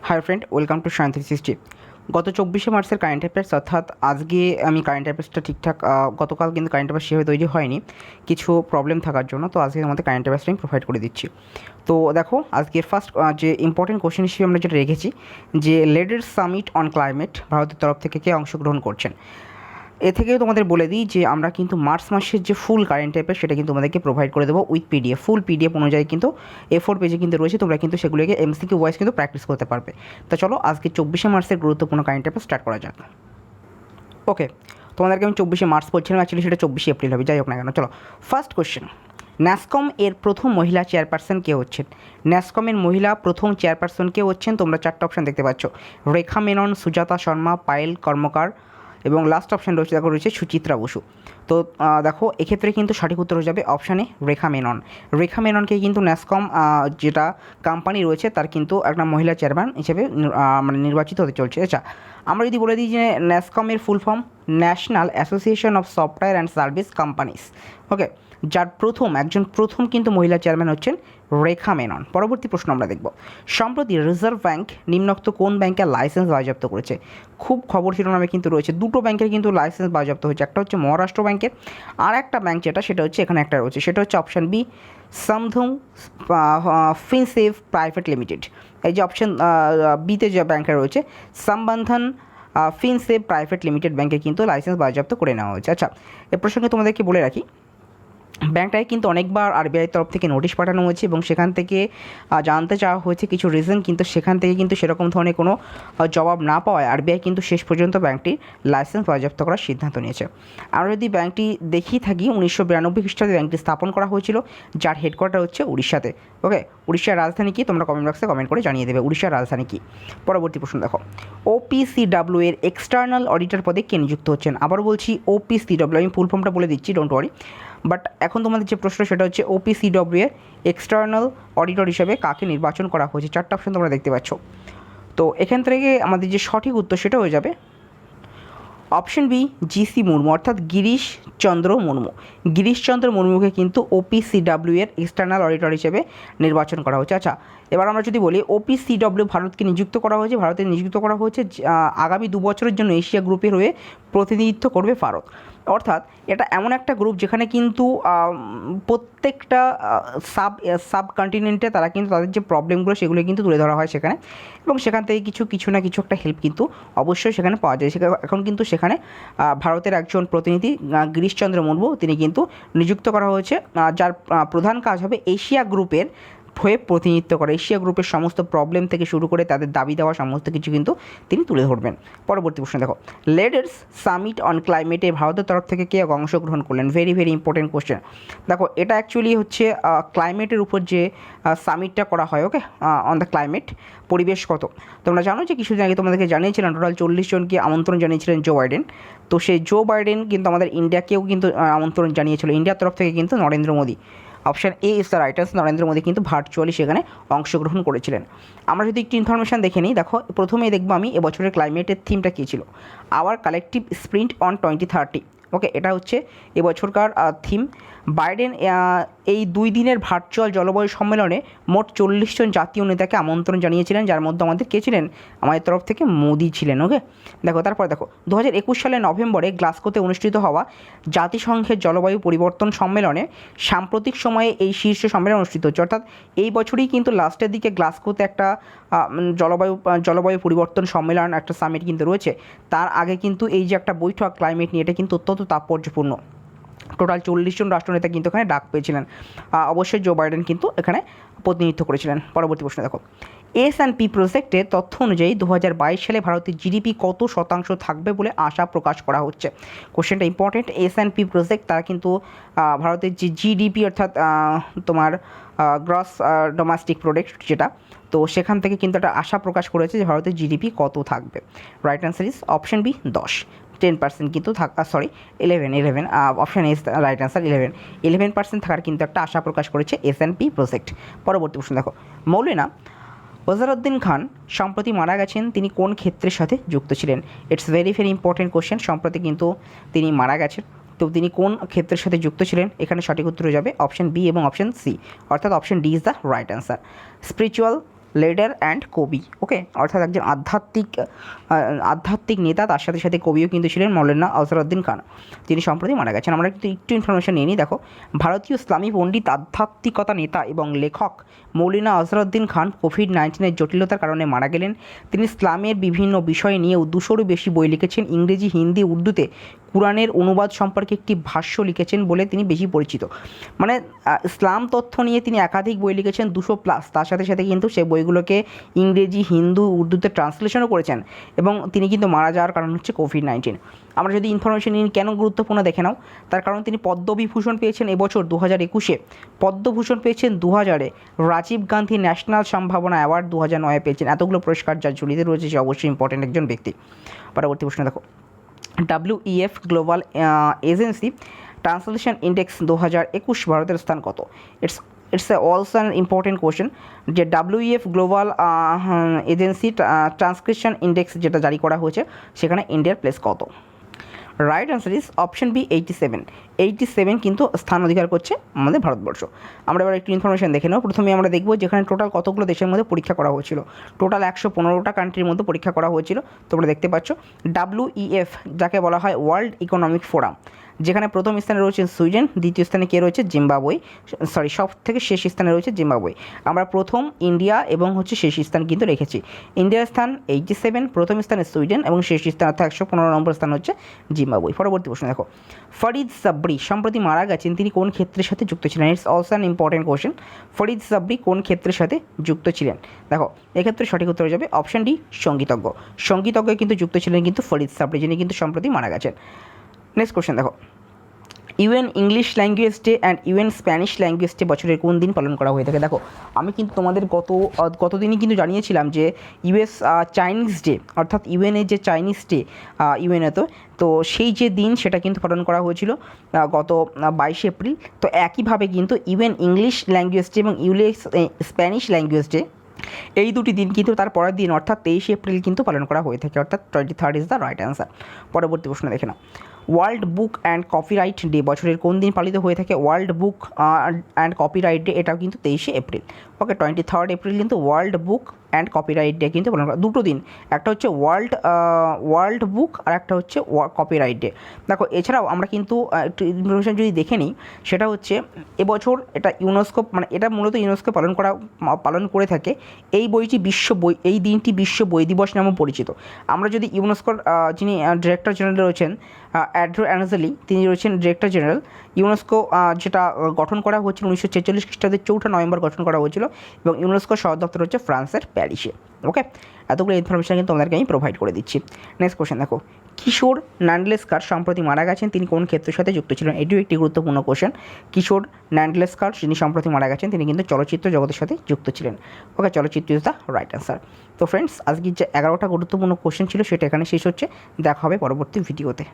Hi friend, welcome to শান্তি সৃষ্টি। গত 24শে মার্চের কারেন্ট অ্যাফেয়ার্স, অর্থাৎ আজকে আমি কারেন্ট অ্যাফেয়ার্সটা ঠিকঠাক গতকাল কিন্তু কারেন্ট অ্যাফেয়ার্স সেভাবে তৈরি হয়নি কিছু প্রবলেম থাকার জন্য। তো আজকে আমাদের কারেন্ট অ্যাফেয়ার্সটা আমি প্রোভাইড করে দিচ্ছি। তো দেখো, আজকের ফার্স্ট যে ইম্পর্টেন্ট কোশ্চেন হিসেবে আমরা যেটা রেখেছি যে লিডার্স সামিট অন ক্লাইমেট ভারতের তরফ থেকে কে অংশগ্রহণ করছেন। এ থেকেও তোমাদের বলে দিই যে আমরা কিন্তু মার্চ মাসের যে ফুল কারেন্ট অ্যাফেয়ার্স সেটা কিন্তু তোমাদেরকে প্রোভাইড করে দেবো উইথ পিডিএফ। ফুল পিডিএফ অনুযায়ী কিন্তু A4 পেজে কিন্তু রয়েছে, তোমরা কিন্তু সেগুলোকে MCQ ওয়াইজ কিন্তু প্র্যাকটিস করতে পারবে। তো চলো আজকে 24শে মার্চের গুরুত্বপূর্ণ কারেন্ট অ্যাফেয়ার্স স্টার্ট করা যাক। ওকে, তোমাদেরকে আমি 24শে মার্চ বলছিলাম, অ্যাকচুয়ালি সেটা 24শে এপ্রিল হবে, যাই হোক না কেন। চলো ফার্স্ট কোশ্চেন, ন্যাসকম এর প্রথম মহিলা চেয়ারপারসন কে হচ্ছেন? ন্যাসকমের মহিলা প্রথম চেয়ারপারসন কে হচ্ছেন? তোমরা চারটা অপশান দেখতে পাচ্ছ, রেখা মেনন, সুজাতা শর্মা, পায়েল কর্মকার এবং লাস্ট অপশান রয়েছে, দেখো রয়েছে সুচিত্রা বসু। তো দেখো এক্ষেত্রে কিন্তু সঠিক উত্তর হয়ে যাবে অপশানে রেখা মেনন। রেখা মেননকে কিন্তু ন্যাসকম যেটা কোম্পানি রয়েছে তার কিন্তু একটা মহিলা চেয়ারম্যান হিসেবে মানে নির্বাচিত হতে চলছে। আচ্ছা, আমরা যদি বলে দিই যে ন্যাসকমের full form National Association of Software and Service Companies. Okay, যার একজন প্রথম কিন্তু মহিলা চেয়ারম্যান হচ্ছেন রেখা মেনন। পরবর্তী প্রশ্ন আমরা দেখব, সম্প্রতি রিজার্ভ ব্যাংক নিম্নোক্ত কোন ব্যাংকের লাইসেন্স বাজেয়াপ্ত করেছে? খুব খবর শিরোনামে কিন্তু রয়েছে, দুটো ব্যাংকের কিন্তু লাইসেন্স বাজেয়াপ্ত হয়েছে, একটা হচ্ছে মহারাষ্ট্র ব্যাংকের, আর একটা ব্যাংক সেটা হচ্ছে এখানে একটা রয়েছে, সেটা হচ্ছে অপশান বি, সামথং ফিনসেভ প্রাইভেট লিমিটেড। এই যে অপশান বিতে যে ব্যাংকটা রয়েছে সম্বন্ধন ফিনসেভ প্রাইভেট লিমিটেড ব্যাংকে কিন্তু লাইসেন্স বাজেয়াপ্ত করে নেওয়া হয়েছে। আচ্ছা, এ প্রসঙ্গে তোমাদেরকে বলে রাখি, ব্যাংকটায় কিন্তু অনেকবার আরবিআই তরফ থেকে নোটিশ পাঠানো হয়েছে এবং সেখান থেকে জানতে চাওয়া হয়েছে কিছু রিজন, কিন্তু সেখান থেকে কিন্তু সেরকম ধরনের কোনো জবাব না পাওয়ায় আরবিআই কিন্তু শেষ পর্যন্ত ব্যাংকটির লাইসেন্স বাজেয়াপ্ত করার সিদ্ধান্ত নিয়েছে। আমরা যদি ব্যাংকটি দেখি থাকি, 1992 খ্রিস্টাব্দে ব্যাংকটি স্থাপন করা হয়েছিল, যার হেডকোয়ার্টার হচ্ছে উড়িষ্যাতে। ওকে, উড়িষ্যার রাজধানী কি? তোমরা কমেন্ট বক্সে কমেন্ট করে জানিয়ে দেবে উড়িষ্যার রাজধানী কি। পরবর্তী প্রশ্ন দেখো, OPCW এর এক্সটার্নাল অডিটর পদে কে নিযুক্ত হচ্ছেন? আবার বলছি OPCW, আমি ফুল ফর্মটা বলে দিচ্ছি, ডোন্ট ওয়ারি। বাট এখন তোমাদের যে প্রশ্ন সেটা হচ্ছে OPCW এর এক্সটার্নাল অডিটর হিসেবে কাকে নির্বাচন করা হয়েছে? চারটা অপশন তোমরা দেখতে পাচ্ছ। তো এখান থেকে আমাদের যে সঠিক উত্তর সেটা হয়ে যাবে অপশন বি, GC মুর্মু, অর্থাৎ গিরিশচন্দ্র মুর্মু। গিরিশচন্দ্র মুর্মুকে কিন্তু OPCW এর এক্সটার্নাল অডিটর হিসেবে নির্বাচন করা হয়েছে। আচ্ছা, এবার আমরা যদি বলি OPCW ভারতকে নিযুক্ত করা হয়েছে, নিযুক্ত করা হয়েছে আগামী 2 বছরের জন্য এশিয়া গ্রুপের হয়ে প্রতিনিধিত্ব করবে ভারত। অর্থাৎ এটা এমন একটা গ্রুপ যেখানে কিন্তু প্রত্যেকটা সাব কন্টিনেন্টে তারা কিন্তু তাদের যে প্রবলেমগুলো সেগুলো কিন্তু তুলে ধরা হয় সেখানে, এবং সেখান থেকে কিছু না কিছু একটা হেল্প কিন্তু অবশ্যই সেখানে পাওয়া যায়। এখন কিন্তু সেখানে ভারতের একজন প্রতিনিধি গিরিশচন্দ্র মুর্মু তিনি কিন্তু নিযুক্ত করা হয়েছে, যার প্রধান কাজ হবে এশিয়া গ্রুপের হয়ে প্রতিনিধিত্ব করে। এশিয়া গ্রুপের সমস্ত প্রবলেম থেকে শুরু করে তাদের দাবি দেওয়া সমস্ত কিছু কিন্তু তিনি তুলে ধরবেন। পরবর্তী প্রশ্ন দেখো, লিডার্স সামিট অন ক্লাইমেটে ভারতের তরফ থেকে কে অংশগ্রহণ করলেন? Very very important question. দেখো এটা অ্যাকচুয়ালি হচ্ছে ক্লাইমেটের উপর যে সামিটটা করা হয়, ওকে, অন দ্য ক্লাইমেট, পরিবেশগত। তোমরা জানো যে কিছুদিন আগে তোমাদেরকে জানিয়েছিলেন টোটাল 40 জনকে আমন্ত্রণ জানিয়েছিলেন জো বাইডেন। তো সেই জো বাইডেন কিন্তু আমাদের ইন্ডিয়াকেও কিন্তু আমন্ত্রণ জানিয়েছিল, ইন্ডিয়ার তরফ থেকে কিন্তু Narendra Modi. Option A is the right answer, Narendra Modi কিন্তু ভার্চুয়ালি সেখানে অংশগ্রহণ করেছিলেন। আমরা যদি একটু ইনফরমেশান দেখে নিই, দেখো প্রথমেই দেখবো আমি এবছরের ক্লাইমেটের থিমটা কী ছিল, আওয়ার কালেকটিভ স্প্রিন্ট অন 2030। ওকে, এটা হচ্ছে এবছরকার থিম। বাইডেন এই 2 দিনের ভার্চুয়াল জলবায়ু সম্মেলনে মোট 40 জন জাতীয় নেতাকে আমন্ত্রণ জানিয়েছিলেন, যার মধ্যে আমাদের কে ছিলেন? আমাদের তরফ থেকে মোদি ছিলেন। ওকে, দেখো তারপর দেখো 2021 সালের নভেম্বরে গ্লাসগোতে অনুষ্ঠিত হওয়া জাতিসংঘের জলবায়ু পরিবর্তন সম্মেলনে সাম্প্রতিক সময়ে এই শীর্ষ সম্মেলন অনুষ্ঠিত হচ্ছে, অর্থাৎ এই বছরই কিন্তু লাস্টের দিকে গ্লাসগোতে একটা জলবায়ু পরিবর্তন সম্মেলন, একটা সামিট কিন্তু রয়েছে। তার আগে কিন্তু এই যে একটা বৈঠক ক্লাইমেট নিয়ে, এটা কিন্তু অত্যন্ত তাৎপর্যপূর্ণ। টোটাল 40 জন রাষ্ট্রনেতা কিন্তু এখানে ডাক পেয়েছিলেন, অবশ্যই জো বাইডেন কিন্তু এখানে প্রতিনিধিত্ব করেছিলেন। পরবর্তী প্রশ্ন দেখো, S&P প্রজেক্টের তথ্য অনুযায়ী 2022 সালে ভারতের জিডিপি কত শতাংশ থাকবে বলে আশা প্রকাশ করা হচ্ছে? কোশ্চেনটা ইম্পর্টেন্ট। S&P প্রজেক্ট তারা কিন্তু ভারতের যে জিডিপি, অর্থাৎ তোমার গ্রস ডোমেস্টিক প্রোডাক্ট যেটা, তো সেখান থেকে কিন্তু একটা আশা প্রকাশ করেছে যে ভারতের জিডিপি কত থাকবে। Right answer is option B, 10% কিন্তু 11 অপশান এস রাইট অ্যান্সার। 11% থাকার কিন্তু একটা আশা প্রকাশ করেছে S&P প্রজেক্ট। পরবর্তী প্রশ্ন দেখো, মৌলানা ওয়াজিরউদ্দিন খান সম্প্রতি মারা গেছেন, তিনি কোন ক্ষেত্রের সাথে যুক্ত ছিলেন? It's very very important question. সম্প্রতি কিন্তু তিনি মারা গেছেন, তো তিনি কোন ক্ষেত্রের সাথে যুক্ত ছিলেন? এখানে সঠিক উত্তর হয়ে যাবে অপশন বি এবং অপশন সি, অর্থাৎ option D is the right answer. Spiritual leader and কবি। ওকে, অর্থাৎ একজন আধ্যাত্মিক নেতা, তার সাথে সাথে কবিও কিন্তু ছিলেন মৌলানা আজহারউদ্দিন খান, যিনি সম্প্রতি মারা গেছেন। আমরা কিন্তু একটু ইনফরমেশন নিয়ে নিই। দেখো, ভারতীয় ইসলামী পণ্ডিত, আধ্যাত্মিকতা নেতা এবং লেখক মৌলানা আজহারউদ্দিন খান কোভিড-19 জটিলতার কারণে মারা গেলেন। তিনি ইসলামের বিভিন্ন বিষয় নিয়েও 200-রও বেশি বই লিখেছেন। ইংরেজি, হিন্দি, উর্দুতে কুরআনের অনুবাদ সম্পর্কে একটি ভাষ্য লিখেছেন বলে তিনি বেশি পরিচিত। মানে ইসলাম তথ্য নিয়ে তিনি একাধিক বই লিখেছেন, 200+। তার সাথে সাথে কিন্তু সেই বইগুলোকে ইংরেজি, হিন্দু, উর্দুতে ট্রান্সলেশনও করেছেন। এবং তিনি কিন্তু মারা যাওয়ার কারণ হচ্ছে কোভিড-19। আমরা যদি ইনফরমেশন নিন কেন গুরুত্বপূর্ণ দেখে নাও। তার কারণ তিনি পদ্মবিভূষণ পেয়েছেন এবছর 2021-এ, পদ্মভূষণ পেয়েছেন 2000-এ, রাজীব গান্ধী ন্যাশনাল সম্ভাবনা অ্যাওয়ার্ড 2009-এ পেয়েছেন। এতগুলো পুরস্কার যার ঝুলিতে রয়েছে, সে অবশ্যই ইম্পর্টেন্ট একজন ব্যক্তি। পরবর্তী প্রশ্ন দেখো, WEF global agency translation index 2021 ভারতের স্থান কত? It's also an important question, যে WEF global agency transcription index যেটা জারি করা হয়েছে, সেখানে ইন্ডিয়ার প্লেস কত? Right answer is option B, 87 কিন্তু স্থান অধিকার করছে আমাদের ভারতবর্ষ। আমরা এবার একটু ইনফরমেশন দেখে নেব। প্রথমে আমরা দেখব যেখানে টোটাল কতগুলো দেশের মধ্যে পরীক্ষা করা হয়েছিল। টোটাল 115টা কান্ট্রির মধ্যে পরীক্ষা করা হয়েছিল। তোমরা দেখতে পাচ্ছ WEF, যাকে বলা হয় ওয়ার্ল্ড ইকোনমিক ফোরাম, যেখানে প্রথম স্থানে রয়েছে সুইডেন, দ্বিতীয় স্থানে কে রয়েছে? জিম্বাবুয়ে। সব থেকে শেষ স্থানে রয়েছে জিম্বাবুয়ে। আমরা প্রথম ইন্ডিয়া এবং হচ্ছে শেষ স্থান কিন্তু রেখেছি। ইন্ডিয়ার স্থান 87, প্রথম স্থানে সুইডেন এবং শেষ স্থান অর্থাৎ 115 নম্বর স্থান হচ্ছে জিম্বাবুয়ে। পরবর্তী প্রশ্ন দেখো, ফরিদ সাবরি সম্প্রতি মারা গেছেন, তিনি কোন ক্ষেত্রের সাথে যুক্ত ছিলেন? It's also an important question. Farid Sabri কোন ক্ষেত্রের সাথে যুক্ত ছিলেন? দেখো, এক্ষেত্রে সঠিক উত্তর হয়ে যাবে অপশন ডি, সঙ্গীতজ্ঞ। সঙ্গীতজ্ঞ কিন্তু যুক্ত ছিলেন কিন্তু ফরিদ সাবরি, যিনি কিন্তু সম্প্রতি মারা গেছেন। নেক্সট কোয়েশ্চেন দেখো, UN English language day and UN Spanish language day বছরের কোন দিন পালন করা হয়ে থাকে? দেখো, আমি কিন্তু তোমাদের গতদিনই কিন্তু জানিয়েছিলাম যে US চাইনিজ ডে, অর্থাৎ ইউএনের যে চাইনিজ ডে ইউএনএ, তো সেই যে দিন সেটা কিন্তু পালন করা হয়েছিল গত 22 এপ্রিল। তো একইভাবে কিন্তু UN ইংলিশ ল্যাঙ্গুয়েজ ডে এবং US স্প্যানিশ ল্যাঙ্গুয়েজ ডে, এই দুটি দিন কিন্তু তার পরের দিন অর্থাৎ 23 এপ্রিল কিন্তু পালন করা হয়ে থাকে, অর্থাৎ 23rd is the right answer. পরবর্তী প্রশ্ন দেখে নাও, World Book and Copyright Day বছরের কোন দিন পালিত হয়ে থাকে? World Book and Copyright Day, এটাও কিন্তু 23 এপ্রিল। ওকে, 23rd এপ্রিল কিন্তু World Book and Copyright Day কিন্তু পালন করা। দুটো দিন, একটা হচ্ছে ওয়ার্ল্ড বুক আর একটা হচ্ছে কপিরাইট ডে। দেখো, এছাড়াও আমরা কিন্তু একটু ইনফরমেশন যদি দেখে নিই, সেটা হচ্ছে এবছর এটা ইউনেস্কো, মানে এটা মূলত ইউনেস্কো পালন করে থাকে। এই দিনটি বিশ্ব বই দিবস নামে পরিচিত। আমরা যদি ইউনেস্কোর যিনি ডিরেক্টর জেনারেল রয়েছেন অ্যাড্রো অ্যানজেলি, তিনি রয়েছেন ডিরেক্টর জেনারেল। ইউনেস্কো যেটা গঠন করা হয়েছিল 1946 খ্রিস্টাব্দের 4 নভেম্বর গঠন করা হয়েছিল, এবং ইউনেস্কোর সদর দপ্তর হচ্ছে ফ্রান্সের প্যারিসে। ওকে, এতগুলো ইনফরমেশন কিন্তু তোমাদেরকে আমি প্রোভাইড করে দিচ্ছি। নেক্সট কোশ্চেন দেখো, কিশোর ন্যান্ডলেস্কার সম্প্রতি মারা গেছেন, তিনি কোন ক্ষেত্রের সাথে যুক্ত ছিলেন? এটিও একটি গুরুত্বপূর্ণ কোশ্চেন। কিশোর ন্যান্ডলেস্কার, যিনি সম্প্রতি মারা গেছেন, তিনি কিন্তু চলচ্চিত্র জগতের সাথে যুক্ত ছিলেন। ওকে, চলচ্চিত্র ইজ দ্য রাইট অ্যান্সার। তো ফ্রেন্ডস, আজকে যে 11টা গুরুত্বপূর্ণ কোশ্চেন ছিল সেটা এখানে শেষ হচ্ছে। দেখা হবে পরবর্তী ভিডিওতে।